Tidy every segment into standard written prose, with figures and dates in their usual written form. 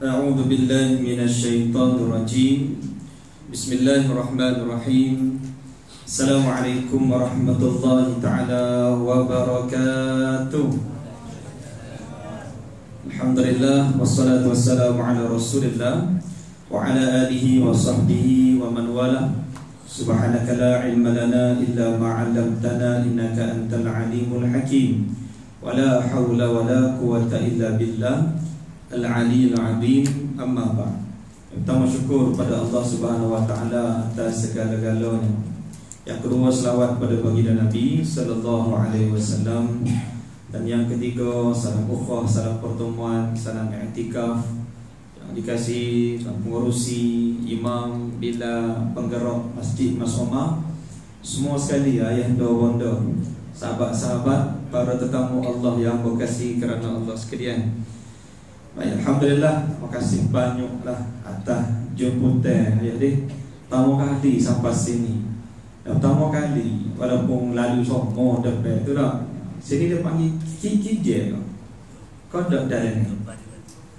A'udzu billahi minasyaitonir rajim. Bismillahirrahmanirrahim. Assalamualaikum warahmatullahi taala wabarakatuh. Alhamdulillah wassalatu wassalamu ala Rasulillah wa ala alihi wa sahbihi wa man wala. Subhanaka la ilma lana illa ma 'allamtana innaka antal alimul hakim. Wa la haula wa la quwwata illa billah Al-Aliyyil Azim. Amma ba'd. Pertama syukur pada Allah Subhanahu wa taala atas segala-galanya. Yang kedua selawat pada baginda Nabi sallallahu alaihi wasallam. Dan yang ketiga salam ukhwah, salam pertemuan, salam i'tikaf yang dikasihi pengurusi, imam, bila penggerak masjid Mas Omar, semua sekali, ayah dan bonda, sahabat-sahabat, para tetamu Allah yang berkasih kerana Allah sekalian. Baik, alhamdulillah, terima kasih banyaklah atas jemputan ayah deh. Pertama kali sampai sini. Pertama kali walaupun lalu semua depan tu dah. Sini dia panggil Kijel. Kau dak dalam ni.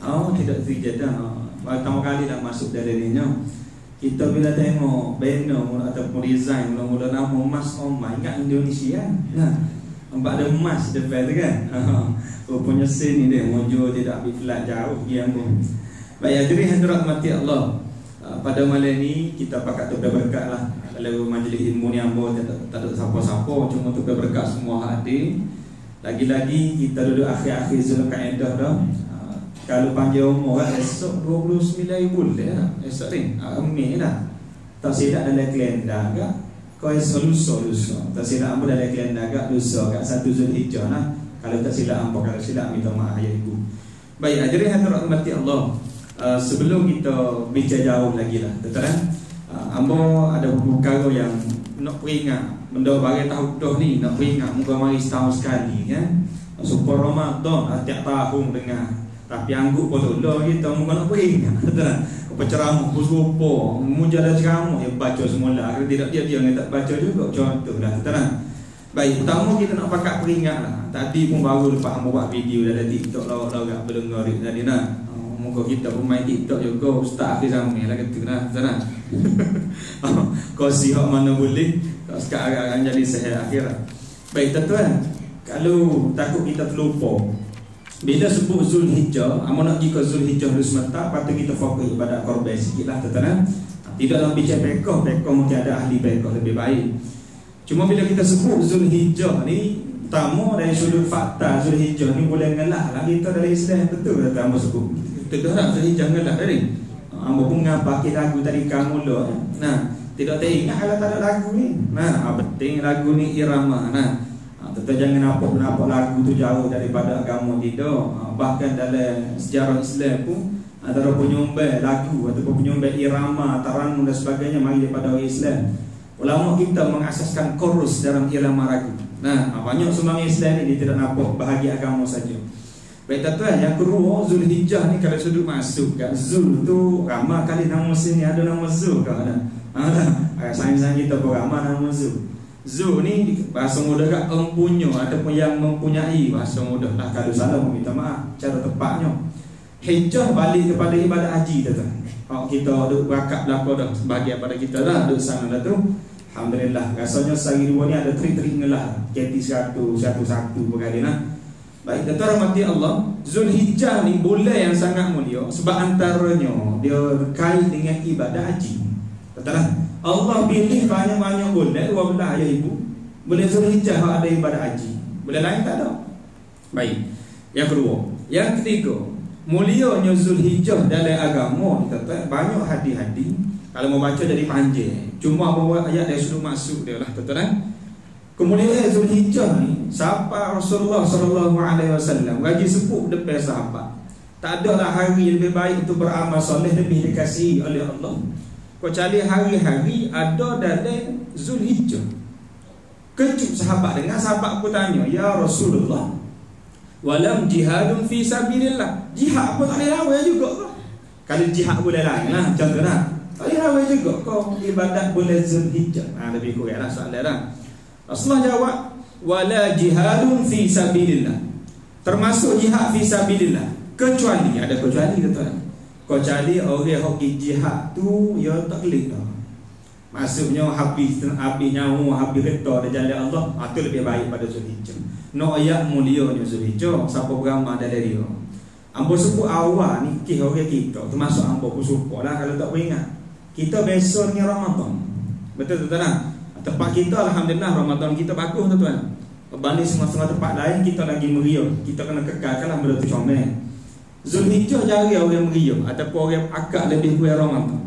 Oh, tidak Kijel dah. Pertama kali dah masuk dalam ni. Kita bila tengok banner ataupun design mula-mula nama Mas Omar, ingat Indonesia kan? Nah, nampak ada emas depan tu kan? Rupanya sen ni dia mujur tidak ambil flight jauh dia pun. Baik, hadirin hadirat mati Allah. Pada malam ni kita pakat tu berkat lah. Kalau majlis ilmu ni ambo tak ada siapa-siapa, cuma tu berkat semua hadir. Lagi-lagi kita duduk akhir-akhir Zulqa'dah dah. Kalau panjang umur kan, esok 29 bulan esok ni. Mei dah. Tak silap dalam kalender agak. Kau esok lusa. Tak silap ambo dalam kalender agak lusa kat 1 Zulhijjah lah. Kalau tak silap ambo, kalau silap minta maaf ayah ibu. Baik, hadirin hadirat mati Allah. Sebelum kita bincang jauh lagi lah, tuan-tuan, ambo ada perkara yang nak peringat. Benda barang tahun dah ni nak peringat, muka mari setahun sekali kan. Supaya Ramadan tiap tahun dengar. Tapi angguk betul kita muka nak peringat, tuan-tuan. Penceramah serupa, mujalah ceramah yang baca semula. Kalau tidak dia yang tak baca juga, contohlah, tuan-tuan. Baik, pertama kita nak pakat peringat lah. Tadi pun baru lepas ambo buat video dalam TikTok lawak-lawak berdengar tadi nak. Muka kita pun main TikTok juga, ustaz akhir zaman lah kata lah, sana. Kau sihat mana boleh, kau sekarang jadi sehat akhirat. Baik, tuan-tuan, kalau takut kita terlupa, bila sebut Zulhijjah, amun nak jika Zulhijjah dulu semata, patut kita fokus ibadat korban sikit lah, tuan-tuan. Tidak dalam bicara pekoh mungkin ada ahli pekoh lebih baik. Cuma bila kita sebut Zulhijjah ni, pertama dari sudut fakta Zulhijjah ni boleh ngelah lah kita dari Islam, betul tak ambo sebut. Betul tak Zulhijjah ngelah tadi. Ambo pun ngapa lagu tadi kamu lo. Nah, tidak teringat kalau tak ada lagu ni. Nah, penting lagu ni irama. Nah, tetap jangan nampak lagu tu jauh daripada agama tidak. Bahkan dalam sejarah Islam pun antara penyumbang lagu ataupun penyumbang irama, taranum dan sebagainya mari daripada orang Islam. Ulama kita mengasaskan chorus dalam irama lagu. Nah, banyak sumbangan Islam ni dia tidak nampak bahagia agama saja. Baik, tuan-tuan, yang kedua Zulhijjah ni kalau sudut masuk kat Zul tu ramai kali nama sini ada nama Zul kan ada. Sains-sains kita pun ramai nama Zul. Zul ni bahasa mudah kat empunya ataupun yang mempunyai, bahasa mudah lah. Kalau salah minta maaf cara tepatnya. Hijjah balik kepada ibadat haji, tuan-tuan. Kalau kita duk berakat belakang dah sebahagian pada kita lah duk sana dah tu. Alhamdulillah, rasanya sehari dua ni ada trik-trik ngelah KT 1 berkali lah. Baik, tuan-tuan rahmati Allah, Zulhijjah ni bulan yang sangat mulia sebab antaranya dia kait dengan ibadah haji. Betul lah. Allah pilih banyak-banyak bulan, 12 ya ibu. Bulan Zulhijjah ada ibadah haji. Bulan lain tak ada. Baik. Yang kedua, yang ketiga, mulianya Zulhijjah dalam agama, tuan-tuan, banyak hadis-hadis. Kalau mau baca jadi panjang. Cuma bawa ayat dari sudut masuk dia lah, tuan-tuan. Kemudian Zulhijjah ni, sahabat Rasulullah SAW gaji sebut depan sahabat. Tak adalah hari lebih baik untuk beramal soleh lebih dikasihi oleh Allah kecuali hari-hari ada dalam Zulhijjah. Kejut sahabat dengan sahabat aku tanya, ya Rasulullah, walam jihadun fi sabilillah. Jihad pun tak boleh lawan juga kau. Kalau jihad boleh lain lah, contohnya tak boleh lawan juga kau ibadat bulan Zulhijjah. Lebih kurang lah soalan dah. Rasulullah jawab, wala jihadun fi sabilillah, termasuk jihad fi sabilillah, kecuali ada kecuali tuan. Kau cari orang hoki jihad tu, ya tak klik dah. Maksudnya habis nyawa, habis kereta di jalan Allah, itu lebih baik pada Zulhijjah. No ayat mulianya Zulhijjah, siapa beramal dari dia. Ambo sebut awal ni kih orang kita, termasuk ambo pun support lah kalau tak ingat. Kita besok dengan Ramadan. Betul tuan-tuan? Tempat kita alhamdulillah Ramadan kita bagus tuan-tuan. Berbanding semua-semua tempat lain kita lagi meriah. Kita kena kekalkanlah benda tu comel. Zulhijjah jari orang meriah ataupun orang akak lebih kurang Ramadan.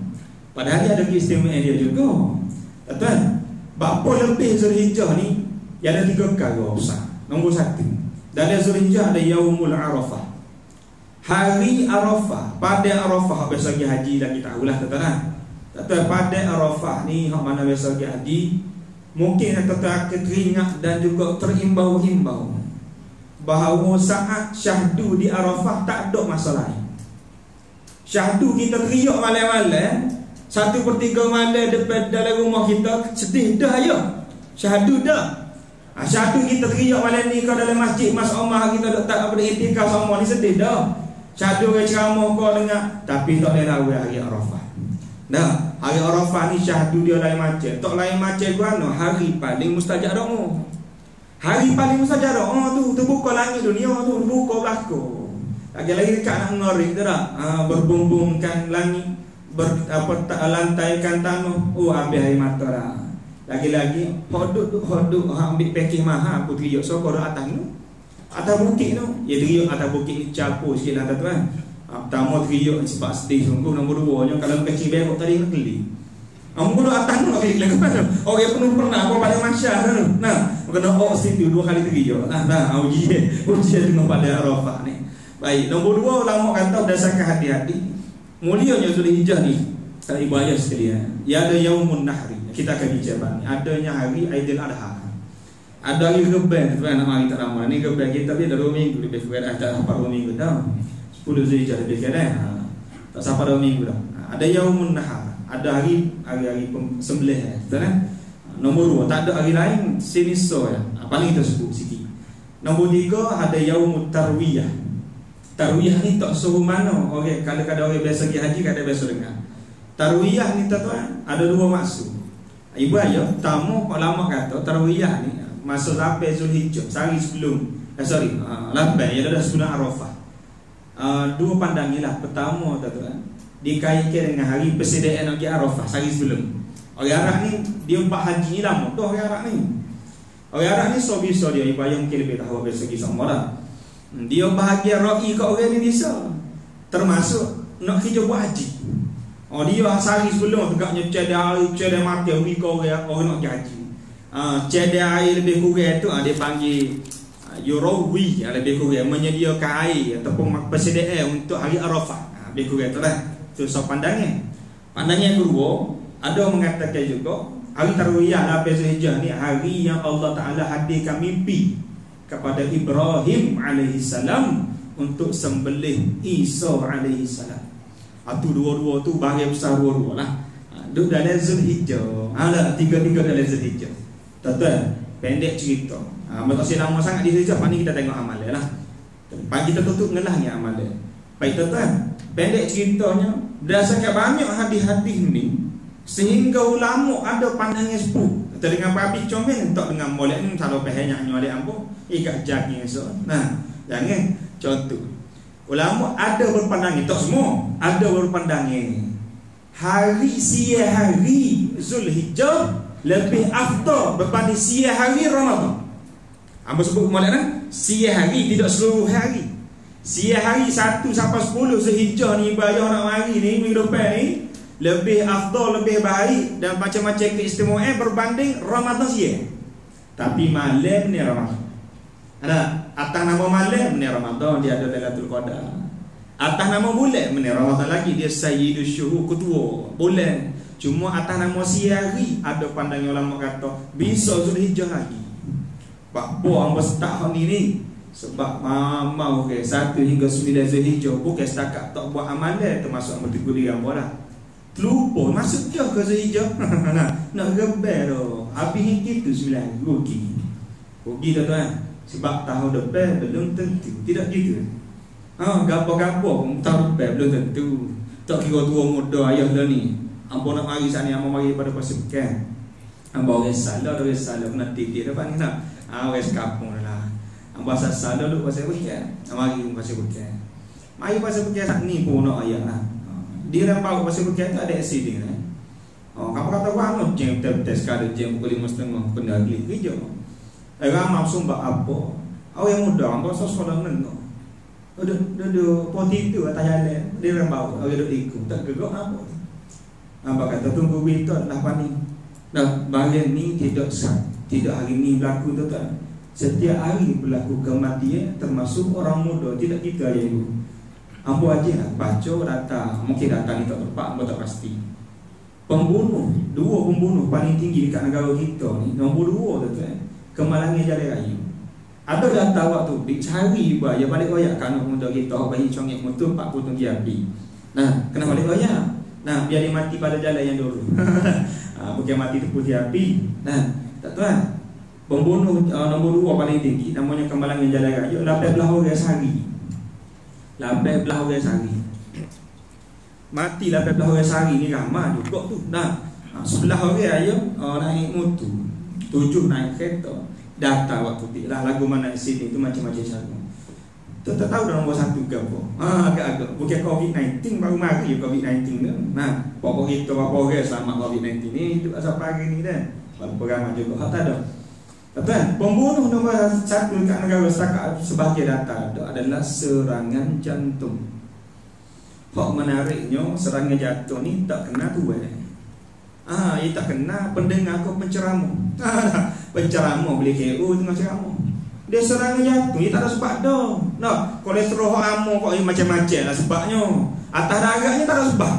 Padahal ada keistimewaan dia juga. Tuan, apa lebih Zulhijjah ni? Yang ada 3 perkara besar. Nombor 1, dalam Zulhijjah ada Yaumul Arafah. Hari Arafah, pada Arafah biasa pergi haji dah kita tahulah tuan-tuan. Tuan, pada Arafah ni hak mana biasa pergi haji, mungkin tuan-tuan akan teringat dan juga terimbau-himbau bahawa saat syahdu di Arafah tak ada masalah. Syahdu kita teriak malam-malam 1/3 malam depan dalam rumah kita sedih dah ya. Syahdu dah. Syahdu kita teriak malam ni kau dalam masjid Mas Omar kita tak apa iktikaf semua ni sedih dah. Syahdu orang ceramah kau dengar tapi tak boleh lawan hari Arafah. Dah, hari Arafah ni syahdu dia lain macam. Tak lain macam guna hari paling mustajab doa. Hari paling mustajab doa tu terbuka langit dunia tu, terbuka belakang. Lagi-lagi dekat nak ngorek tu tak? Berbumbungkan langit, lantaikan tanah. Oh, habis hari mata dah. Lagi-lagi hoduk ambil packing mahal aku teriak so kau atas tu. Atas bukit tu. Ya teriak atas bukit ni capur sikit lah tuan. Pertama teriak sebab sedih sungguh. Nombor 2 nya kalau kecil berok tadi nak geli. Nombor 2 atas tu nak geli lagi mana? Orang penuh pernah apa pada masyarakat tu. Nah, kena situ 2 kali teriak. Nah, ujian dengan pada Arafah ni. Baik, nombor 2 ulama kata berdasarkan hati-hati. Mulianya Zulhijjah ni, tak ibu ayah sekalian. Ya ada Yaumun Nahri. Kita akan bicara ni. Adanya hari Aidil Adha. Ada hari Rebel tuan nak mari tak lama. Ni Rebel kita dia dah 2 minggu lebih kurang tak sampai 2 minggu dah. 10 Zulhijjah lebih kurang. Tak sampai 2 minggu dah. Ada Yaumun Nahar. Ada hari sembelih tuan. Nombor 2 tak ada hari lain siniso ya. Paling kita sebut sikit. Nombor 3 ada Yaumut Tarwiyah. Tarwiyah ni tak suruh mana. Okey, kalau ada orang biasa pergi haji kada biasa dengar. Tarwiyah ni tuan ada 2 maksud. Ibu ayah tamu ulama kata Tarwiyah ni masa sampai Zulhijjah sehari sebelum lambai ya dah sunat Arafah. 2 pandangilah. Pertama tuan dikaitkan dengan hari persediaan pergi Arafah sehari sebelum. Orang Arab ni dia empat haji ni lama dah orang Arab ni. Orang Arab ni so bisa dia ibu ayah mungkin lebih tahu dari segi sama dah. Dia bahagia ra'i kat orang ni bisa. Termasuk nak kerja buat haji. Dia sehari sebelum tegaknya cedera mati bagi kau orang nak haji. Cedera air lebih kurang tu dia panggil Yurawi lebih kurang menyediakan air ataupun persediaan untuk hari Arafah. Lebih kurang tu lah. Itu so pandangan. Pandangan kedua, ada mengatakan juga hari Tarwiyah Nabi Zulhijjah ni hari yang Allah Taala hadirkan mimpi kepada Ibrahim alaihissalam untuk sembelih Isa alaihissalam. Itu dua-dua tu bahagian besar dua-dua lah. Duduk dalam Zulhijjah. Tiga-tiga dalam Zulhijjah. Tuan-tuan, pendek cerita. Maksudnya lama sangat di Zulhijjah, pani kita tengok amalan lah. Pagi kita tutup ngelahnya amalan. Baik tuan-tuan, pendek ceritanya berdasarkan banyak hadis-hadis ni sehingga ulama ada pandangan sepuh. Kita dengan papi comel tak dengan molek ni kalau pehanya nyolek ambo ikat jagi so. Nah, jangan contoh. Ulama ada berpandangan, tak semua, ada berpandangan. Hari sia hari Zulhijjah lebih afdal berbanding sia hari Ramadan. Ambo sebut molek kan? Sia hari tidak seluruh hari. Sia hari 1 sampai 10 Zulhijjah ni bayar nak mari ni minggu depan ni lebih afdal, lebih baik dan macam-macam keistimewaan berbanding Ramadan sia. Tapi malam ni Ramadan. Ada atas nama malam ni Ramadan dia ada Lailatul Qadar. Atas nama bulan ni Ramadan lagi dia Sayyidus Syuhur ketua bulan. Cuma atas nama siari ada pandangan ulama kata bisa Zulhijjah lagi. Pak buang bersetak ni sebab mau ke 1 hingga 9 Zulhijjah bukan setakat tak buat amalan termasuk bertegulir apa dah. Terlupa masuk dah ke Zulhijjah. Nak rebel dah. Habis itu 9 rugi. Rugi tuan-tuan. Sebab tahun depan belum tentu. Tidak gitu. Gapo-gapo tahun depan belum tentu. Tak kira tua muda ayah dah ni. Ambo nak mari sana, ambo mari pada Pasir Pekan. Ambo orang salah kena titik depan ni nak. Orang kampung lah. Ambo asal salah duk Pasir Pekan. Mari Pasir Pekan. Mari Pasir Pekan sak ni pun nak ayah lah. Dia rempau Pasir Pekan tu ada accident eh. Kamu kata wang jam tes kada jam pukul 5.30 kena beli kerja. Ramai sumbak apa? Awak yang muda, ambo sekolah menengah. Duduk poti tu atas jalan. Dia rempau, awak duduk ikut. Tak gegak apa. Ambo kata tunggu betul lah pani. Dah bagian ni tidak sah. Tidak hari ni berlaku tu tak. Setiap hari berlaku kematian termasuk orang muda, tidak kita ya ibu. Ambo aja nak baca data, mungkin data ni tak tepat, ambo tak pasti. Pembunuh, 2 pembunuh paling tinggi dekat negara kita ni, nombor 2 tu Kemalangan Jalan Raya. Ada data waktu dicari bah, ya balik royak kan motor kita, bagi congek motor 40 tinggi api. Nah, kena balik royak. Nah, biar dia mati pada jalan yang dulu. Bukan mati tu putih api. Nah, tak tuan. Pembunuh nombor 2 paling tinggi, namanya Kemalangan Jalan Raya, 18 orang sehari. 18 orang sehari. Mati 18 orang sehari ni ramai juga tu. Nah, 11 orang ayo naik motor, 7 naik kereta. Data waktu tu lah lagu mana sini tu macam-macam cara. Tak tahu dah nombor 1 ke apa. Agak-agak bukan COVID-19 baru mari COVID-19 tu. Nah, pokok kita apa orang selamat COVID-19 ni tu asal pagi ni dah. Baru perangai juga tak ada. Tuan, pembunuh nombor 1 kat negara setakat sebagai data tu adalah serangan jantung. Hak menariknya serangan jantung ni tak kena tuan. Ia tak kena pendengar kau penceramah. Penceramah boleh KO tengah ceramah. Dia serangan jantung, dia tak ada sebab dah. Nah, kolesterol hamo kok macam-macam lah sebabnya. Atas darahnya tak ada sebab.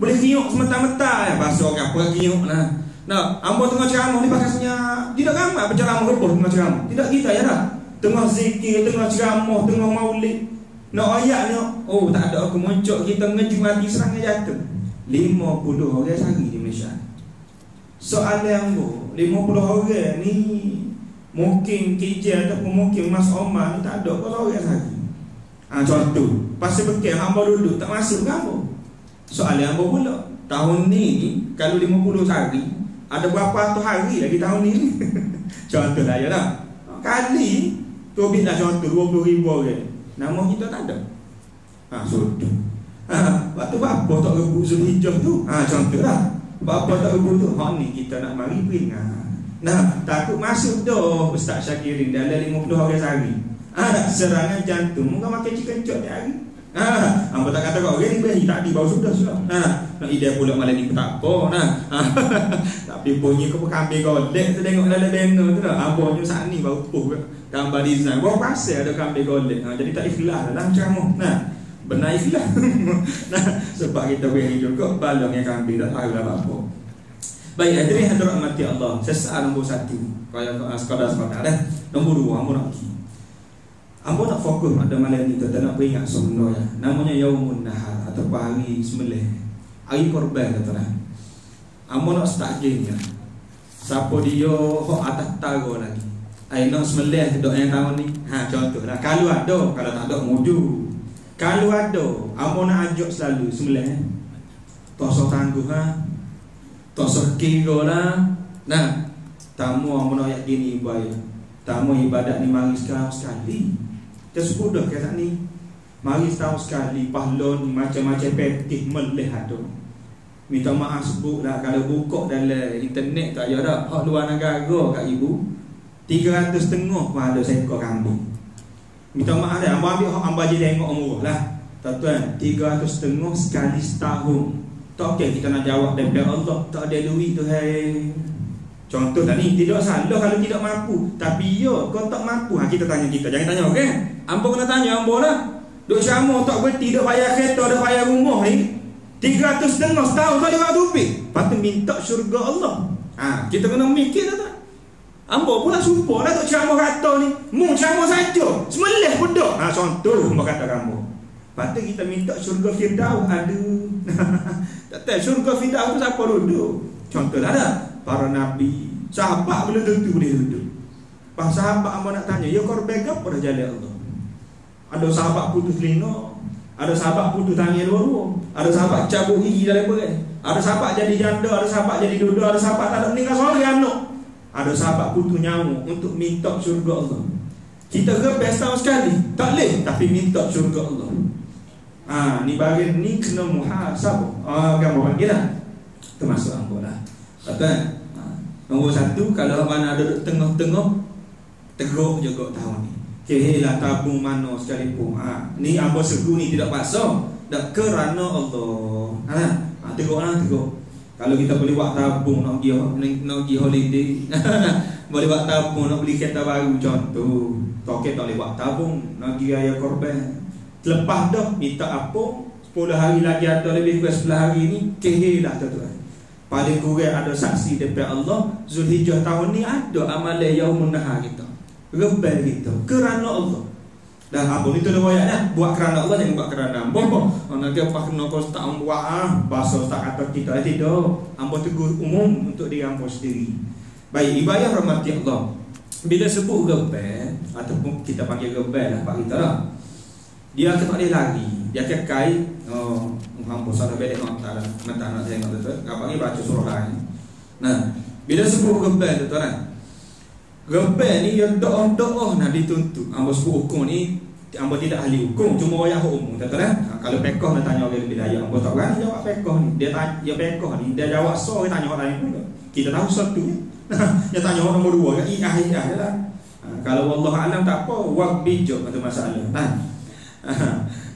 Boleh giuk semata-mata ya, bahasa orang apa giuk lah. Nah, ambo tengah ceramah ni pakasnya tidak ramai penceramah rebus tengah ceramah. Tidak kita ya dah. Tengah zikir, tengah ceramah, tengah maulid. Nak ayatnya, tak ada aku muncul kita ngeju mati serangan jantung. 50 orang sehari di Malaysia. Soalan ambo, 50 orang ni mungkin KJ ataupun mungkin Mas Omar ni tak ada berapa orang sehari. Contoh, Pasir Pekan hamba duduk tak masuk ke apa? Soalan ambo pula, tahun ni kalau 50 sehari, ada berapa ratus hari lagi tahun ni? Contoh lah ya tak? Kali COVID lah contoh 20,000 orang. Nama kita tak ada. Sudah. Waktu apa tak rebut Zulhijjah tu? Contoh lah. Apa tak rebut tu? Hak ni kita nak mari peringat. Nah, takut masuk dah Ustaz Syakirin dalam 50 orang sehari. Serangan jantung muka makan chicken chop ni hari. Apa tak kata kau orang ni beri tak di baru sudah. Nak ide pula malam ni tak apa. Tapi bunyi kau kambing golek tu tengok dalam banner tu dah. Abahnya saat ni baru puh gambar design. Baru pasal ada kambing golek. Jadi tak ikhlas dalam ceramah. Benar ikhlas. Sebab kita beri juga balong yang kambing tak tahu lah apa. Baik, hadirin hadirat mati Allah. Sesaat nombor 1. Kaya sekadar dah. Nombor 2 ambo nak pergi. Ambo nak fokus pada malam ni kita nak peringat sebenarnya. Namanya Yaumun Nahar atau hari sembelih. Hari korban katalah. Ambo nak start game ya. Siapa dia hok atas tara lagi. Nak sembelih dok yang tahun ni. Contohlah kalau ada, kalau tak ada mudu. Kalau ada, ambo nak ajak selalu sembelih. Tak usah tangguh tak sekira lah. Nah, tamu ambo nak ayat gini ibadah. Tamu ibadat ni mari sekarang sekali. Tersudah kata ni. Mari setahun sekali pahlon macam-macam petih melih ada. Minta maaf sebut dah kalau buka dalam internet tak ada dah. Hak luar negara kat ibu 350 pun ada seekor kambing. Minta maaf dah. Ambo ambil hak ambo je tengok murah lah. Tuan-tuan, 350 sekali setahun. Tak okey kita nak jawab daripada Allah, tak ada duit tu hai. Contoh tak ni, tidak salah kalau tidak mampu. Tapi ya, kau tak mampu. Kita tanya kita, jangan tanya okey. Ambo kena tanya ambo lah. Duk ceramah tak berhenti, duk bayar kereta, duk bayar rumah ni. 350 setahun tak ada waktu tupik. Lepas tu minta syurga Allah. Kita kena mikir tak? Ambo pula sumpah lah duk ceramah kata ni. Mu ceramah saja, semelih pun dak. Contoh ambo kata kamu. Lepas tu kita minta syurga Firdaus. Aduh. Tak tahu syurga Firdaus tu siapa duduk. Contohlah dah. Para Nabi, sahabat belum tentu boleh duduk. Pas sahabat ambo nak tanya, ya korban apa dah jalan Allah? Ada sahabat putus telinga, Ada sahabat putus tangan dua-dua, ada sahabat cabut gigi dalam perut, ada sahabat jadi janda, ada sahabat jadi dua-dua, ada sahabat tak ada meninggal seorang anak, ada sahabat putus nyawa untuk minta syurga Allah. Kita rebel setahun sekali tak boleh, tapi minta syurga Allah. Ni bagian ni kena muhasabah. Gambar panggil lah, termasuk ambo lah. Betul. Nombor satu, kalau mana ada duduk tengah-tengah, teruk juga tahun ni. Kehelah tabung mana sekalipun. Ni ambo segu ni tidak paksa, dak kerana Allah. Teruk lah, teruk. Kalau kita boleh buat tabung nak pergi holiday, boleh buat tabung nak beli kereta baru contoh. Toket tak boleh buat tabung nak pergi raya korban. Lepas dah minta apa 10 hari lagi atau lebih kurang 10 hari ni kehelah tuan-tuan. Paling kurang ada saksi daripada Allah, Zulhijjah tahun ni ada amalan yaumun nahar kita. Rebel kita kerana Allah. Dah apa itu dah royak dah. Buat kerana Allah, jangan buat kerana ambo. Nanti apa kena kau tak buat bahasa tak kata kita tidak. Ambo tegur umum untuk diri ambo sendiri. Baik, ibadah rahmati Allah. Bila sebut rebel ataupun kita panggil rebel lah pak kita lah. Dia tak boleh lari, dia kekal. Hampa sada bedek mata nak tengok betul. Apa ni baca surah ni. Nah, bila sebut rebel tu tuan. Rebel ni yang doa-doa nak dituntut. Ambo sebut hukum ni, ambo tidak ahli hukum, cuma royak hukum tuan. Kalau pekoh nak tanya orang lebih daya, ambo tak berani jawab pekoh ni. Dia tanya pekoh ni, dia jawab so, dia tanya orang lain pula. Kita tahu satu ni. Dia tanya orang nombor 2 kan, iya lah. Kalau wallahu alam tak apa, wak bijak atau masalah.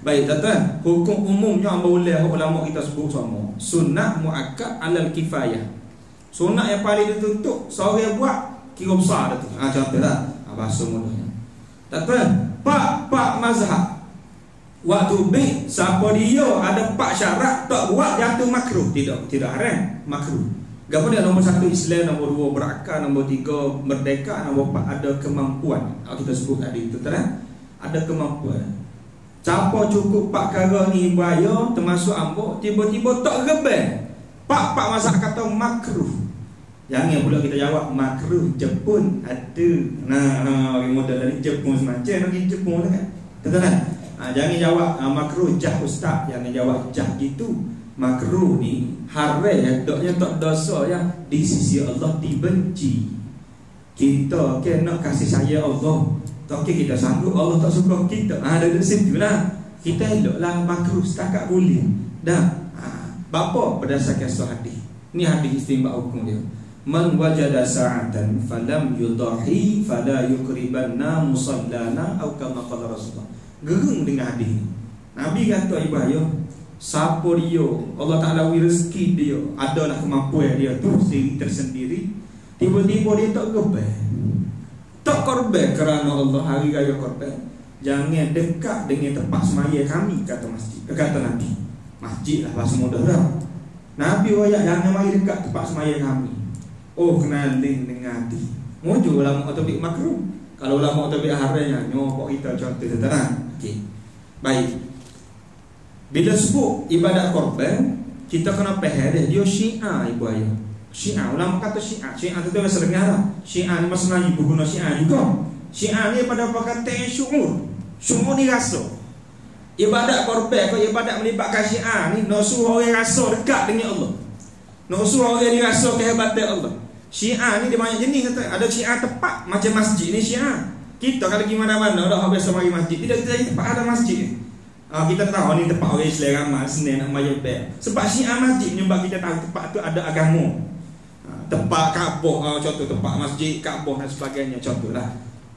Baik tuan-tuan, hukum umumnya boleh ulama kita sebut sama. Sunnah muakkad alal kifayah. Sunnah yang paling dituntut seorang buat kira besar dah tu. Contohlah bahasa mudahnya. Tuan-tuan, pak mazhab. Waktu siapa dia ada pak syarat tak buat jatuh makruh. Tidak haram, makruh. Gapo dia nombor 1 Islam, nombor 2 berakal, nombor 3 merdeka, nombor 4 ada kemampuan. Kita sebut tadi tu tuan, ada kemampuan. Siapa cukup pak perkara ni bahaya, termasuk ambo, tiba-tiba tak rebel. Pak masak kata makruh. Jangan pula kita jawab makruh Jepun ada. Orang modal dari Jepun semacam lagi Jepun kan. Betul kan? Jangan jawab makruh jah ustaz, jangan jawab jah gitu. Makruh ni haram, doknya tak dosa yang di sisi Allah dibenci. Kita kena kasih sayang Allah. Tak kita sanggup, Allah tak suka kita. Dari situ lah kita eloklah makruh setakat boleh. Dah. Bapa berdasarkan hadis. Ni hadis istimba hukum dia. Man wajada sa'atan falam yudahi fala yukribanna musallana atau kama qala Rasulullah. Gerung dengan hadis ni. Nabi kata ibadah, siapa dia Allah Taala beri rezeki dia, adalah kemampuan dia tu sendiri tersendiri, tiba-tiba dia tak rebel. Tak korban kerana Allah hari raya korban. Jangan dekat dengan tempat semaya kami, kata masjid. Kata Nabi. Masjid lah bahasa mudah dah. Nabi royak jangan mari dekat tempat semaya kami. Kenalin dengan hati. Mujur ulama otobik makruh. Kalau ulama otobik haramnya nyopok kita contoh terang. Okey. Baik. Bila sebut ibadat korban, kita kena faham dia Syiah ibu ayah. Syiah, ulama kata Syiah tu bahasa dengar. Syiah ni bahasa Melayu berguna Syiah juga. Syiah ni pada perkataan syu'ur. Syu'ur ni rasa. Ibadat korban, kalau ibadat melibatkan Syiah ni, nak suruh orang rasa dekat dengan Allah. Nak suruh orang ni rasa kehebatan Allah. Syiah ni dia banyak jenis kata. Ada Syiah tepat macam masjid ni Syiah. Kita kalau pergi mana-mana dah biasa mari masjid. Tidak kita tempat ada masjid. Kita tahu ni tempat orang Islam ramai Senin nak mayat bel. Sebab Syiah masjid menyebab kita tahu tempat tu ada agama. Tempat Kaabah, contoh tempat masjid Kaabah dan sebagainya, contohlah.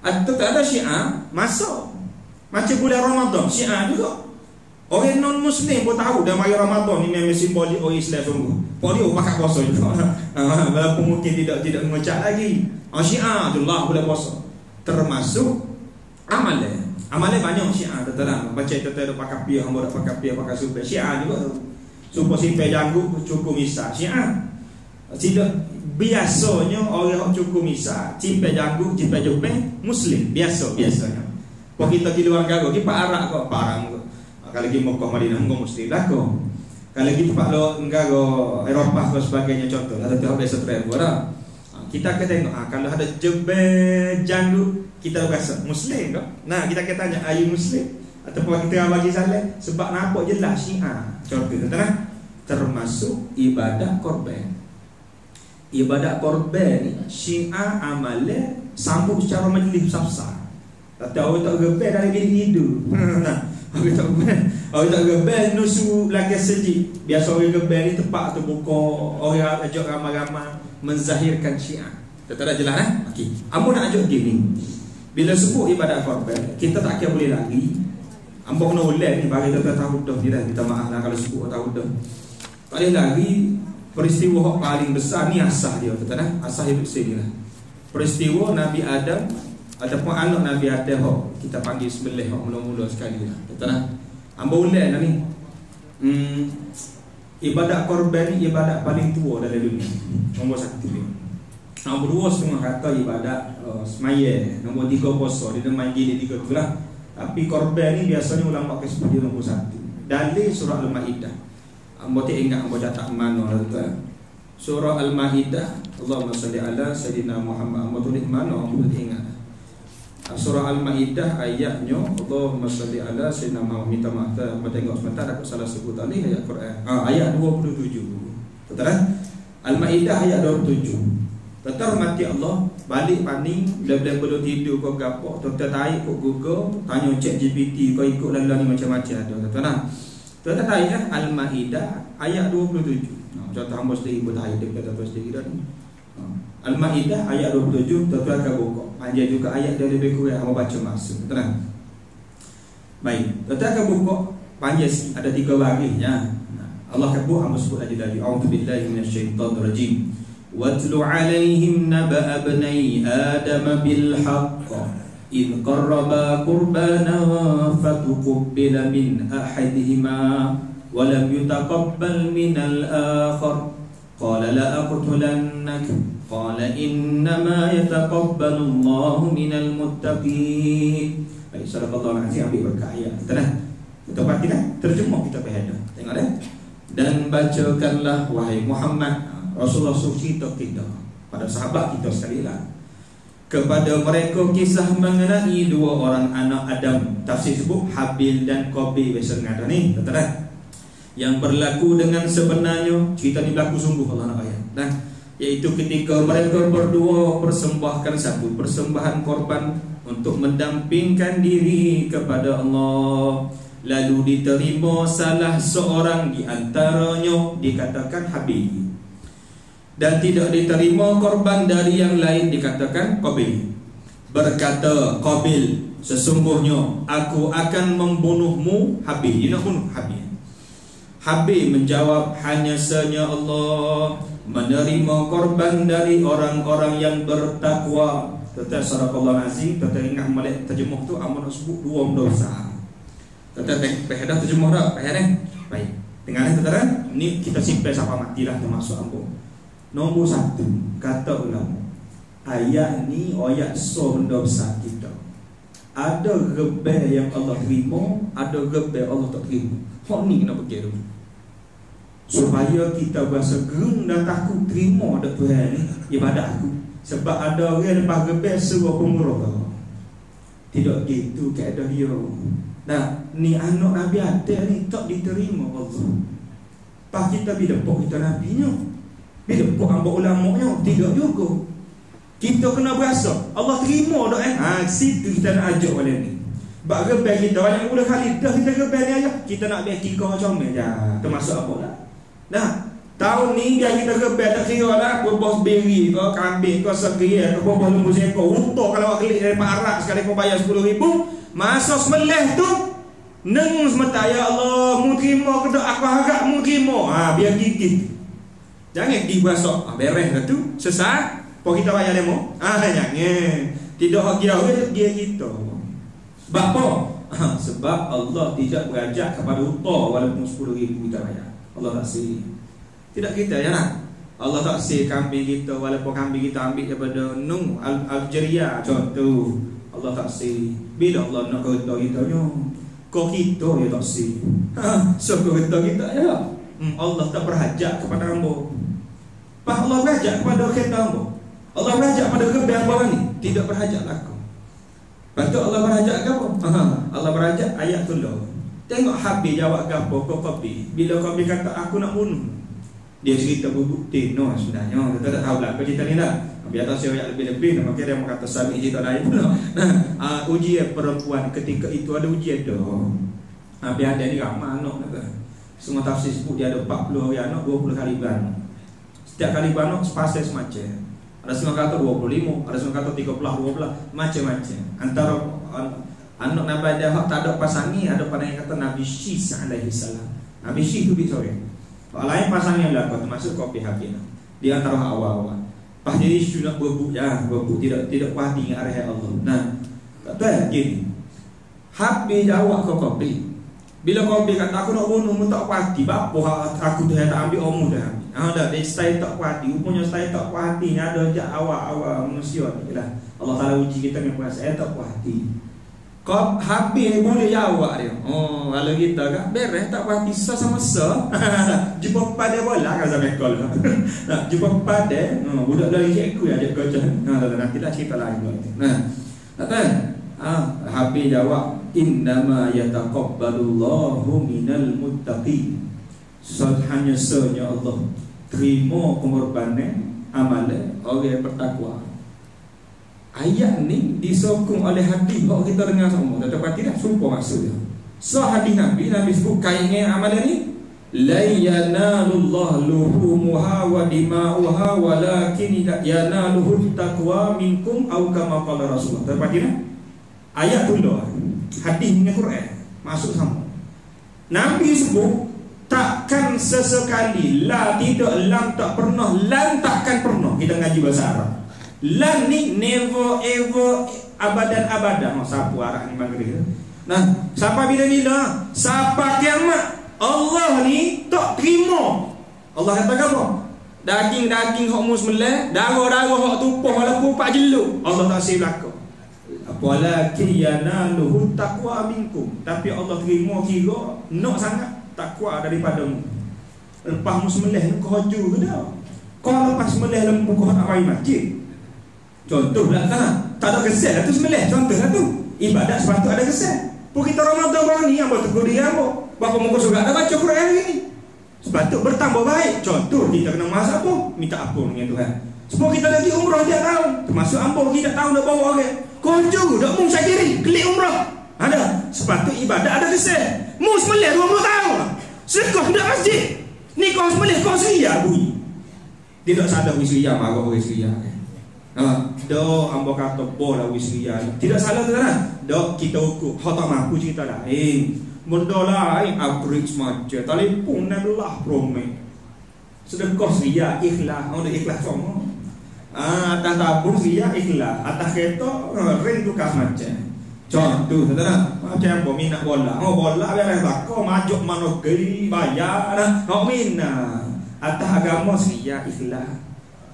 Ada Syiah masuk macam bulan Ramadan, Syiah juga. Orang non muslim pun tahu dah mari Ramadan ni memang simbolik orang Islam sungguh. Dia pakai puasa juga. Walaupun mungkin tidak mengucap lagi. Syiah itulah bulan puasa. Termasuk amalan banyak Syiah terang. Baca kita pakai piah, hamba dak pakai piah, pakai sumpah Syiah juga. Sumpah simpai janggut cukup misal Syiah. Tidak biasanya orang cukup misal, cipet janggut, cipet jupeng muslim biasanya. Kalau kita di luar negara, kita Arab kok, parang kok. Kalau pergi Mekah Madinah enggak muslim lah kok. Kalau kita pak negara Eropah dan sebagainya contoh, ada tu biasa travel dah. Kita akan tengok kalau ada jebel janggut, kita rasa muslim kok. Nah, kita akan tanya, are you muslim? Ataupun kita bagi salat sebab nampak jelas Syiah. Contoh tuan-tuan, termasuk ibadat korban. Ibadat korban ni Syiah amalan sambut secara majlis besar-besar. Tapi orang tak gebel dari bilik tidur. Orang tak gebel nusu belakang sejid. Biasa orang gebel ni tempat tu buka, orang ajak ramai-ramai menzahirkan Syiah. Tak ada jelas kan? Okey. Ambo nak ajak gini. Bila sebut ibadat korban, kita tak kira boleh lagi. Ambo kena ulang ni bagi kita tahu dah dia. Minta maaf lah kalau sebut tahu dah. Tak boleh lagi peristiwa paling besar ni asah dia, betul-betul asah hidup saya lah. Peristiwa Nabi Adam ataupun anak Nabi Adam kita panggil sembelih mula-mula sekali lah, betul-betul. Ambo ulang lah ni. Ibadat korban ni ibadat paling tua dalam dunia. Nombor 1 ni. Nombor 2 setengah kata ibadat semaya. Nombor 3 puasa. Dia main gini 3 tu lah. Tapi korban ni biasanya ulama kasi dia nombor 1. Dalil surah Al-Maidah. Ambo tak ingat ambo catat mana lah tuan. Surah Al-Maidah, Allahumma salli ala Sayyidina Muhammad. Ambo tulis mana ambo tak ingat. Surah Al-Maidah ayatnya Allahumma salli ala Sayyidina Muhammad. Minta maaf ambo tengok sebentar aku salah sebut tadi ayat Quran. Ayat 27. Betul tak? Al-Maidah ayat 27. Tetap mati Allah balik paning bila-bila belum tidur kau gapok tuan tarik kau Google tanya chat GPT kau ikut lalu ni macam-macam ada tuan-tuan. Tuan-tuan tarik kan Al-Maidah ayat 27. Contoh hamba sendiri pun tarik dekat atas sendiri dah ni. Al-Maidah ayat 27 tuan-tuan akan buka. Panjang juga ayat dia lebih kurang hamba baca masuk. Tuan-tuan. Baik, tuan-tuan akan buka panjang sikit ada 3 baris ya. Allah akan buat hamba sebut lagi. A'udzubillahi minasyaitonir rajim. وَاتْلُ عَلَيْهِمْ نَبَأَ ابْنَيْ آدَمَ بِالْحَقِّ إِذْ قَرَّبَا قُرْبَانًا فَتُقُبِّلَ مِنْ أَحَدِهِمَا وَلَمْ يُتَقَبَّلْ مِنَ الْآخَرِ قَالَ لَأَقْتُلَنَّكَ قَالَ إِنَّمَا يَتَقَبَّلُ اللَّهُ مِنَ الْمُتَّقِينَ. Baik, sadaqallahu al-azim. Ambil berkah ayat. Kita perhatikan terjemah kita berhadap. Tengok dah. Dan bacakanlah wahai Muhammad, Rasulullah cerita kita pada sahabat kita sekali lah, kepada mereka kisah mengenai 2 orang anak Adam. Tafsir sebut Habil dan Qabil. Biasa dengar ni, betul tak? Yang berlaku dengan sebenarnya. Cerita ni berlaku sungguh Allah nak ayat. Nah, iaitu ketika mereka berdua persembahkan satu persembahan korban untuk mendampingkan diri kepada Allah. Lalu diterima salah seorang di antaranya, dikatakan Habil, dan tidak diterima korban dari yang lain, dikatakan Qabil. Berkata Qabil, sesungguhnya aku akan membunuhmu Habil. Dia nak bunuh Habil. Habil menjawab, hanya saja Allah menerima korban dari orang-orang yang bertakwa. Kata sadaqallahu azim. Kata ingat malik terjemah tu amun nak sebut 2 dosa. Kata dah terjemah dah. Baik. Dengar tuan-tuan, ni kita simpan sampai matilah termasuk ambo. Nombor 1, kata ulama, ayat ni ayat so benda besar kita. Ada rebel yang Allah terima, ada rebel Allah tak terima. Hak ni kena fikir dulu, supaya kita berasa gerung dan takut terima dak Tuhan ni ibadat aku. Sebab ada orang lepas rebel suruh pemurah. Tidak gitu keadaan dia. Nah, ni anak Nabi Adam ni tak diterima Allah. Pas kita bila pok kita nabinya, bila pok hamba ulamanya, tidak juga. Kita kena berasa Allah terima dak situ kita nak ajak balik ni. Bak rebel kita banyak mula kali dah kita rebel ni aja. Kita nak biar kikau comel je. Termasuk apa lah. Nah, tahun ni biar kita rebel tak kira lah bos beri ke kambing ke sekria ke bos lembu seekor. Untuk kalau awak klik dari Pak Arab sekali kau bayar 10,000, masa sembelih tu neng semata ya Allah mu terima ke aku harap mu terima. Biar gigit. Jangan dibasok. Beres dah tu. Sesat. Pok kita bayar demo. Jangan. Tidak dia kita. Sebab apa? Sebab Allah tidak berajak kepada utah walaupun 10,000 kita bayar. Allah tak sih. Tidak kita ya nak. Allah tak sih kambing kita walaupun kambing kita ambil daripada Nung Algeria contoh. Allah tak sih. Bila Allah nak kereta kita nya, kau kita ya tak sih. So kereta kita ya. Allah tak berhajat kepada hamba. Pak Allah berhajat kepada kereta hamba. Allah berhajat pada rebel hamba ni. Tidak berhajat lah kau. Patut Allah berajak ke apa? Allah berajak ayat tu lah. Tengok habis jawab ke apa kau kopi. Bila kopi kata aku nak bunuh, dia cerita berbukti. No sebenarnya kita tak tahu lah kau cerita ni tak. Biar tahu saya lebih-lebih. Maka dia kata sami cerita lain pula. Ujian perempuan ketika itu ada ujian tu. Biar ada ni ramai anak kata. Semua tafsir sebut dia ada 40 hari anak, 20 kali beranak. Setiap kali beranak sepasal semacam. Ada setengah kata 25, ada setengah kata 30, 20, macam-macam. Antara anak Nabi Adam tak ada pasangi, ada pandang yang kata Nabi Syis alaihi salam. Nabi Syis tu sorry. Orang lain pasangnya belakang termasuk kopi habis. Di antara awal-awal. Pas jadi isu nak berbuk tidak puas hati dengan arahan Allah. Nah, kata gini. Habis jawab ke kopi. Bila kopi kata aku nak bunuh mu tak puas hati, bapa aku dah tak ambil omu dah. Dah dia style tak puas hati, rupanya style tak puas hati ni ada sejak awal manusia ni lah. Allah Taala uji kita dengan perasaan tak puas hati. Kau habis ni boleh jawab dia. Oh, kalau kita kan beres tak puas hati sama jumpa pada bola kan sampai call. Nah, jumpa pada budak dari cikgu ajak kerja. Nanti lah cerita lain pula. Nah, kata habis jawab innama yataqabbalullahu minal muttaqin. Hanya senya Allah terima pengorbanan amalan orang yang bertakwa. Ayat ni disokong oleh hadis yang kita dengar semua. Tetapi tidak sumpah maksudnya. So hadis Nabi sebut kainnya amalan ni la yanalullahu luhumuha wa dima'uha walakin yanaluhu taqwa minkum aw kama qala Rasulullah. Tetapi tidak ayat tu lah. Hadis dengan Quran masuk sama. Nabi sebut takkan sesekali, la tidak, lam tak pernah, lan takkan pernah. Kita ngaji bahasa Arab. Lan ni never ever, abadan. Siapa Arab ni bagi. Nah, sampai bila-bila, sampai kiamat Allah ni tak terima. Allah kata apa? Daging-daging hak musmeleh, darah-darah hak tumpah walaupun 4 jeluk, Allah tak save belaka. Walakin yanaluhu taqwa minkum. Tapi Allah terima kira nak sangat takwa daripadamu. Lepas musmeleh kau haju ke dah? Kau lepas sembelih lembu kau nak mari masjid. Contohlah tak ada kesan tu sembelih. Contohlah tu. Ibadat sepatut ada kesan. Pun kita Ramadan baru ni apa tegur dia apa? Bapa muka surga dah baca Quran hari ni. Sepatut bertambah baik. Contoh kita kena masak apa? Minta ampun dengan Tuhan. Sebab kita lagi umrah tiap tahun. Termasuk ampun kita tahu nak bawa orang. Konju dak mung sakiri, klik umrah. Ada. Sepatut ibadat ada kesan. Mu sembelih 20 tahun. Sekoh dak masjid. Ni kau sembelih kau seria bunyi. Dia tak sadar wisria marah orang seria. Dok ambo kata bola wisria. Tidak salah tu kan? Dok kita ukur. Hak tak mampu cerita lain. Benda lain average macam telefon 16 Pro Max. Sedekah seria ikhlas. Ada ikhlas semua. Atas tabung seria ikhlas. Atas kereta ring tukar macam. Contoh tak? Macam apa minat bola. Bola biar kau majuk mano geli bayar. Minat. Atas agama seria ikhlas.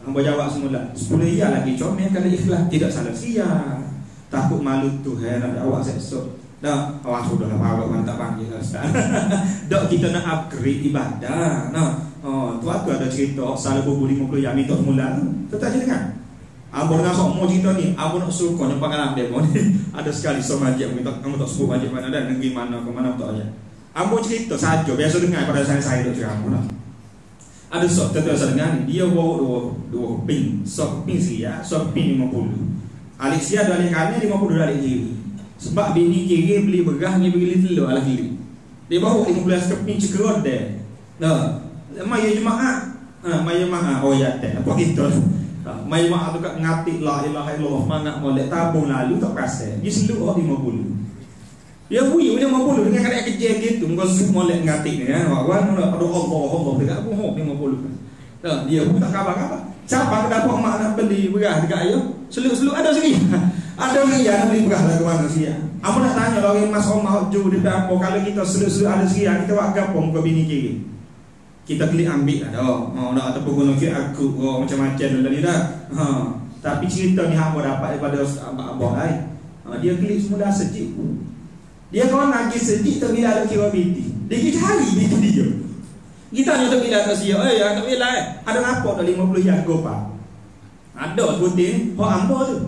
Hamba jawab semula 10 riyal lagi comel kalau ikhlas. Tidak salah sia. Takut malu Tuhan nak awak seksok. Dah awak sudah awak mantap panggil ustaz. Dok kita nak upgrade ibadah. Tu aku ada cerita salah 50 yang minta semula tu. Tetap je dengar. Abang nak sok mau cerita ni, abang nak suruh kau nampak alam dia pun. Ada sekali semajak minta kamu tak sebut majak mana dan negeri mana ke mana tak aja. Abang cerita saja biasa dengar pada saya tu cerita lah. Ada sok tentu saya dengar ni dia bawa dua pin, sok pin sia, sok pin 50. Alik sia dari kanan 50 dari kiri. Sebab bini kiri beli beras ni beli telur ala kiri. Dia bawa 15 keping cekerot dia. Mai jemaah. Mai jemaah oh ya tak apa gitu. Mai jemaah tu kat ngati la ilaha illallah mangak molek tabung lalu tak rasa. Dia seluk 50. Dia bui punya 50 dengan kadang kejam gitu. Engkau semua molek ngati ni kan. Wan ada Allah dekat aku hok 50. Dia pun tak khabar-khabar. Siapa dapat mak nak beli beras dekat ayam? Seluk-seluk ada sini. Ada orang yang beli beras lah ke mana sih ya? Aku nak tanya lah orang Mas Omar Ju di apa kalau kita seluk-seluk ada sini kita buat apa muka bini kiri? Kita klik ambil lah dah. Nak ada pengguna kira aku macam-macam dulu ni dah. Tapi cerita ni hamba dapat daripada abah lain. Dia klik semula sejik. Dia kawan lagi sejik tak bila ada kira binti. Dia kita hari binti dia. Kita ni tak bila tak siap. Tak bila ada nampak dah 50 yang gopa. Ada sebutin hak hamba tu.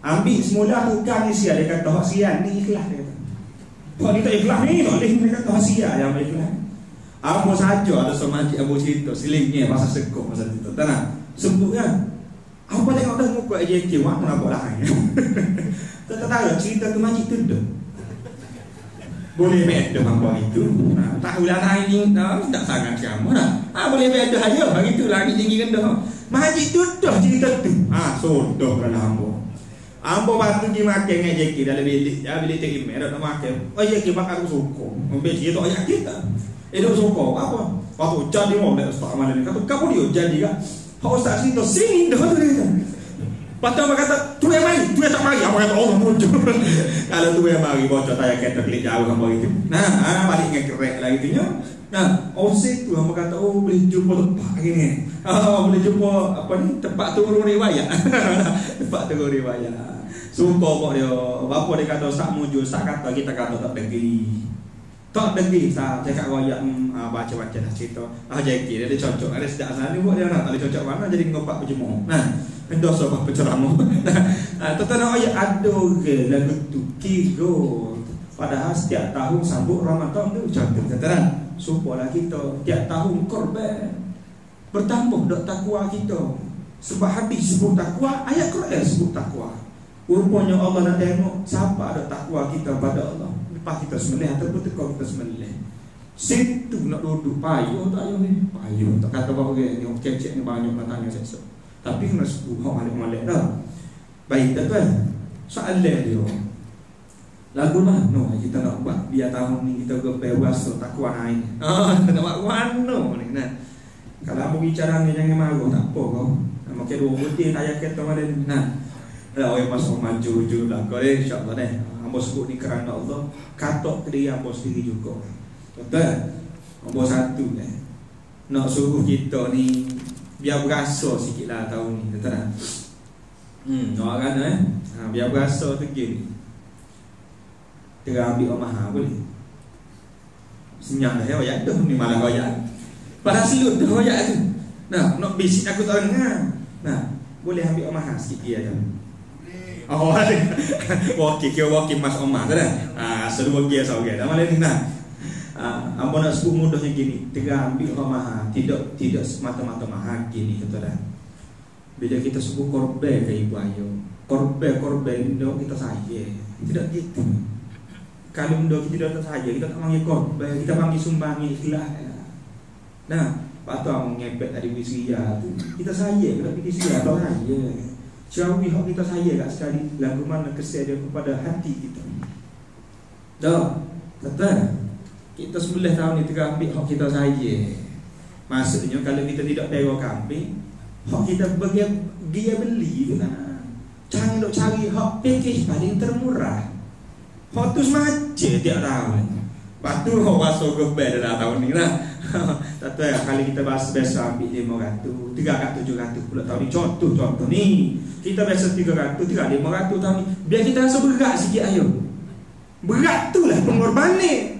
Ambil semula tukar ni sia, dia kata hak sian ni ikhlas, dia kata. Hak ni tak ikhlas ni, tak boleh, dia kata hak sian yang ikhlas. Apa saja ada sama cik Abu cerita silingnya pasal sekok pasal itu. Tenang. Sebut kan. Apa tengok dah muka AJK wak nak buat lain. Tak tahu cerita tu majik tu dah. Boleh betul hamba itu. Tahulah lain ni tak sangat kamu dah. Boleh betul aja begitu lagi tinggi rendah. Majik tu dah cerita tu. Sodoh kerana hamba. Hamba batu pergi makan dengan AJK dalam bilik. Ya bilik terima dah nak makan. AJK makan aku suka. Ambil cerita ayat kita. Duk suka apa? Waktu jadi mau dah ustaz malam ni. Kata kamu dia jadi kan. Hak ustaz cerita sini dah tu dia. Patut apa kata tu yang mari, tu yang tak mari. Apa kata Allah muncul. Kalau tu yang mari bocor tayar kereta klik jauh hamba itu. Nah, balik dengan kerek lagi tu nya. Nah, osik tu hamba kata boleh jumpa tempat gini. Boleh jumpa apa ni? Tempat turun riwayat. Tempat turun riwayat. Sumpah kok dia. Bapa dia kata ustaz muncul, ustaz kata kita kata tak degi. Tak degi sah cakap royak baca-baca dah cerita. JK dia ada cocok. Ada sejak sana ni buat dia nak ada cocok mana jadi ngopak berjemur. Nah, dosa apa penceramah. Tentang ayat ada ke lagu tu kiro. Padahal setiap tahun sambut Ramadan tu contoh katakan. Sumpahlah kita tiap tahun korban bertambah dak takwa kita. Sebab habis sebut takwa, ayat Quran sebut takwa. Rupanya Allah nak tengok siapa ada takwa kita pada Allah. Lepas kita sembelih ataupun tekau kita sembelih. Situ nak duduk payuh tak payuh ni. Payuh tak kata bahawa ni kecek ni banyak nak tanya saya. Tapi kena sebut hak malik-malik dah. Baik tuan. Soalan dia. Lagu mana kita nak buat biar tahun ni kita bebas takwa naik. Nak buat mana ni nah. Kalau aku bicara ni jangan marah tak apa kau. Makan dua putih ayat kata malam ni. Nah. Orang masuk maju lah. Kau insya-Allah deh. Hamba sebut ni kerana Allah. Katok ke dia hamba sendiri juga. Betul? Hamba satu deh. Nak suruh kita ni biar berasa sikitlah tahun ni, betul tak? Orang kan biar berasa tu gini. Tengah ambil mahal boleh. Senyap dah ayat tu ni malah ayat. Padahal silut dah ayat tu. Nah, nak bisik aku tak dengar. Nah, boleh ambil mahal sikit dia je. Walkie Mas Omar tu dah. Seru dia sahaja dah malam ni nah. Ambo nak sebut mudahnya gini, tengah ambil mahal, tidak semata-mata mahal gini kata dah. Bila kita sebut korban ke ibu ayah, korban ndo kita saja. Tidak gitu. Kalau ndo kita tidak saja, kita tak panggil korban, kita panggil sumbangan ikhlas. Nah, patut orang ngepet tadi wisria tu. Kita saja, kita pergi sia tak saja. Jauhi hak kita saya kat sekali lagu mana kesal dia kepada hati kita. Dah, kata kita 11 tahun ni tengah ambil hak kita saja. Maksudnya kalau kita tidak tewa kambing, hak kita dia beli tu nah. Jangan dok cari hak package paling termurah. Hak tu semacam tiap tahun. Lepas tu hak masuk ke bed dah tahun ni lah. Tak tahu kali kita biasa ambil 500, 300, 700 pula tahun ni. Contoh ni. Kita biasa 300, 500 tahun ni. Biar kita rasa berat sikit ayo. Berat tu lah pengorbanan.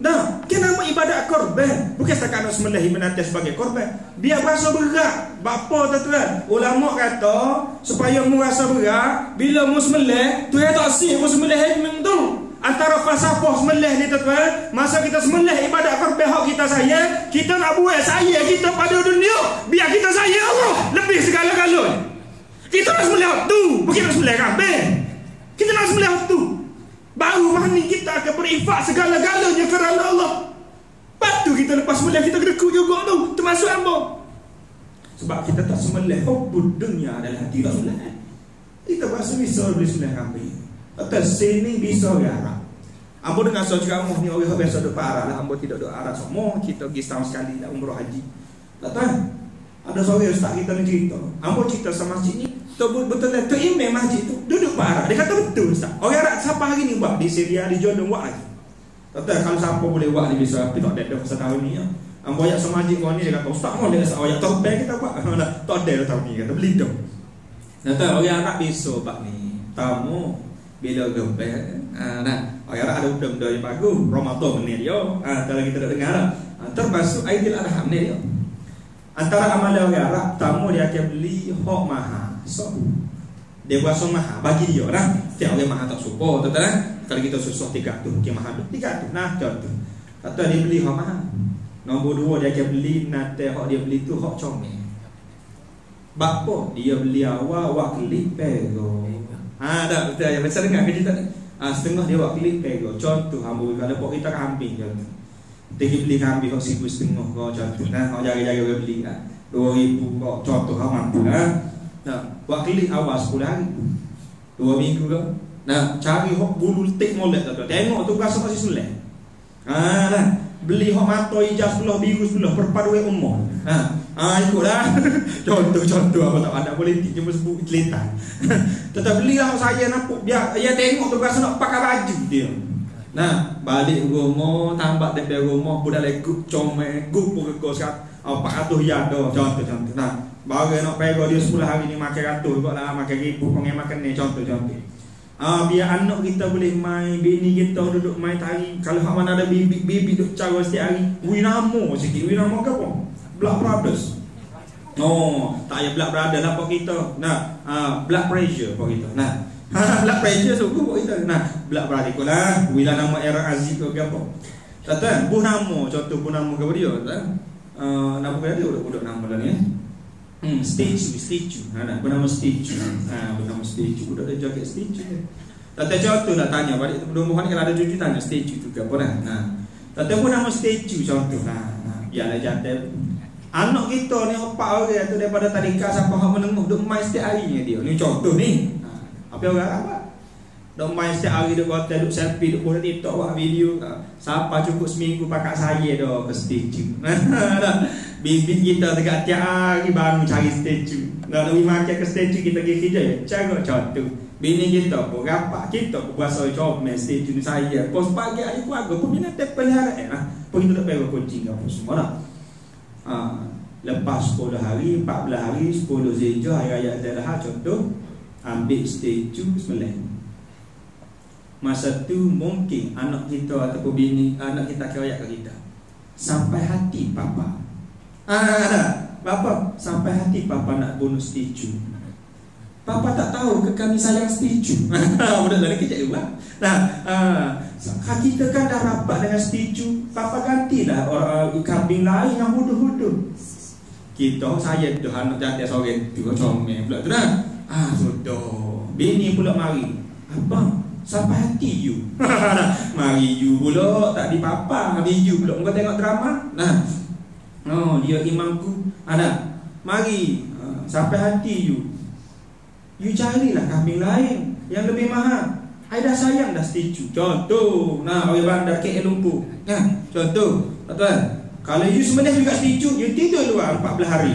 Dah, kenapa ibadat korban? Bukan setakat nak sembelih ibn sebagai korban. Biar rasa berat. Bapa tuan-tuan, ulama kata supaya mu rasa berat, bila mu sembelih, tu ya tak sih mu sembelih tu. Antara falsafah sembelih ni tuan-tuan, masa kita sembelih ibadat korban hak kita saya, kita nak buat saya kita pada dunia, biar kita saya Allah lebih segala-galanya. Kita nak sembelih tu, bukan nak sembelih kambing. Kita nak sembelih tu. Baru mani kita akan berinfak segala-galanya kerana Allah. Lepas tu kita lepas sembelih kita kedekut juga tu, termasuk hamba. Sebab kita tak sembelih hubbud dunia adalah hati tak sembelih. Kita rasa bisa boleh sembelih kambing. Atas sini bisa garap. Hamba dengar soal ceramah ni orang biasa duk parah lah, hamba tidak duk arah semua, kita pergi setahun sekali dah umrah haji. Tak tahu. Ada seorang ustaz kita ni cerita. Hamba cerita sama masjid ni, betul-betul tu imam masjid tu duduk parah. Dia kata betul ustaz. Orang Arab siapa hari ni buat di Syria, di Jordan buat lagi. Tak tahu kalau siapa boleh buat ni bisa, tapi tak ada setahun ni ya. Hamba ayat sama masjid kau ni dia kata ustaz mau dia rasa ayat taubat kita buat. Tak ada tahun ni kata beli dah. Tak tahu orang Arab bisa buat ni. Tamu bila gembel orang Arab ada benda yang bagus Ramadan ni dia kalau kita tak dengar termasuk Aidil Adha ni dia antara amalan orang Arab tamu dia akan beli hak mahal so Dia berasa mahal bagi dia lah. Setiap orang mahal tak suka, betul tak? Kalau kita susah 300, okey mahal 300. Nah, contoh. Kata dia beli hak mahal. Nombor 2 dia akan beli nanti hak dia beli tu hak comel. Bapa dia beli awak klik pego. Dah betul ya. Biasa dengar kerja tak? Setengah dia buat klik pego. Contoh hamba kalau pok kita kambing contoh. Dia beli kambing hak 1,500 kau contoh. Hak jaga-jaga dia beli 2,000 kau contoh hak mampu buat klik awal 10 hari 2 minggu kau. Cari hok bulu letik molek tu. Tengok tu rasa masih sulek. Beli hok mata hijau sebelah biru sebelah perpaduan umur. Ikutlah. Contoh apa tak ada politik cuma sebut celitan. Tetap belilah saya nampak biar dia tengok tu rasa nak pakai baju dia. Balik rumah tambah dekat rumah budak lekuk comel gup ke kat 400 ya dah contoh. Baru nak pego dia 10 hari ni makan 100 ikutlah makan 1,000 pengen makan ni contoh. Biar anak kita boleh main, bini kita duduk main tari. Kalau hak mana ada bibi duduk cara setiap hari, Winamo sikit. Winamo ke apa? Blood Brothers. Tak payah Blood Brothers lah pak kita. Blood Pressure pak kita. Blood Pressure suku pak kita. Blood Brothers ikutlah. Wila nama era Aziz ke apa? Tak buh nama, contoh buh nama ke apa dia? Nama dia udah nama dah ni. Statue. Bernama statue. Bernama statue. Udah ada jaket statue. Tata contoh nak tanya balik perempuan kalau ada cucu tanya statue tu ke apa dah. Tata pun nama statue contoh. Biarlah jantan. Anak kita ni 4 orang tu daripada tadika sampai hak menengah duk main setiap harinya dia. Ni contoh ni. Apa orang apa? Duk main setiap hari duk hotel duk selfie duk buat TikTok buat video. Siapa cukup seminggu pakai saya dah ke statue. Bibi kita dekat tiap hari baru cari statue. Nak pergi makan ke statue kita pergi kerja ya. Cara contoh. Bini kita pun rapat kita pun berasa comel statue ni saya. Pos pagi hari keluarga pun minat pelihara pergi duduk bagi kucing apa semua lah. Lepas 10 hari, 14 hari, 10 Zulhijjah hari raya Adha contoh ambil statue sembelih. Masa tu mungkin anak kita ataupun bini anak kita kerayak ke kita. Sampai hati papa. Bapa sampai hati papa nak bunuh statue. Papa tak tahu ke kami sayang statue. Budak lagi kecil juga. Kita kan dah rapat dengan statue. Papa gantilah orang kambing lain yang huduh-huduh. Kita saya tu anak jantan seorang tu comel pula tu sudah. Bini pula mari. Abang sampai hati you. Mari you pula tak di papa. Habis you pula kau tengok drama. Dia imamku. Mari sampai hati you. You carilah kambing lain yang lebih mahal. I dah sayang dah statue. Contoh, orang bandar KL Lumpur. Contoh, tuan. Kalau you sebenarnya juga statue, you tidur luar 14 hari.